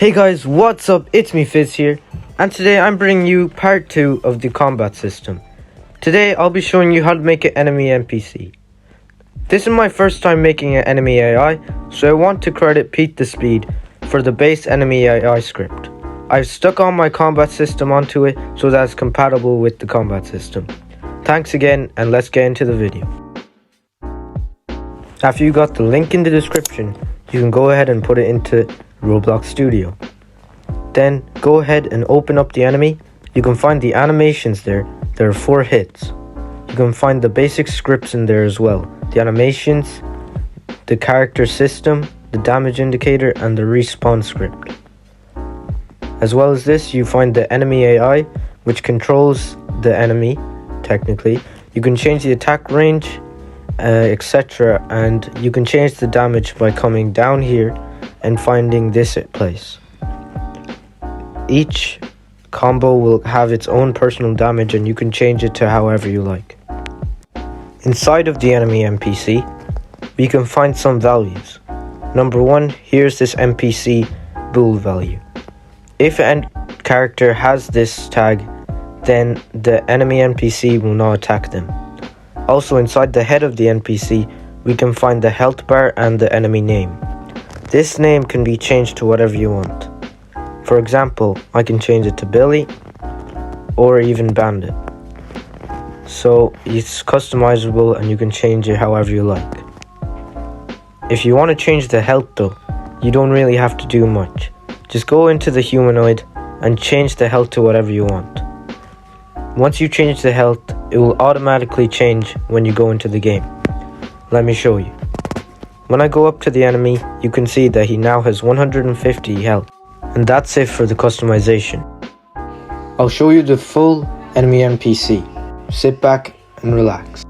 Hey guys, what's up? It's me Fizz here, and today I'm bringing you part 2 of the combat system. Today I'll be showing you how to make an enemy NPC. This is my first time making an enemy AI, so I want to credit PeteTheSpeed for the base enemy AI script. I've stuck on my combat system onto it so that it's compatible with the combat system. Thanks again, and let's get into the video. After you got the link in the description, you can go ahead and put it into Roblox Studio. Then go ahead and open up the enemy. You can find the animations there. There are 4 hits. You can find the basic scripts in there as well. The animations, the character system, the damage indicator, and the respawn script. As well as this, you find the enemy AI, which controls the enemy, technically. You can change the attack range, etc. And you can change the damage by coming down here and finding this place. Each combo will have its own personal damage, and you can change it to however you like. Inside of the enemy NPC, we can find some values. Number 1, here's this NPC bool value. If an character has this tag, then the enemy NPC will not attack them. Also, inside the head of the NPC, we can find the health bar and the enemy name. This name can be changed to whatever you want. For example, I can change it to Billy or even Bandit. So it's customizable and you can change it however you like. If you want to change the health though, you don't really have to do much. Just go into the humanoid and change the health to whatever you want. Once you change the health, it will automatically change when you go into the game. Let me show you. When I go up to the enemy, you can see that he now has 150 health. And that's it for the customization. I'll show you the full enemy NPC. Sit back and relax.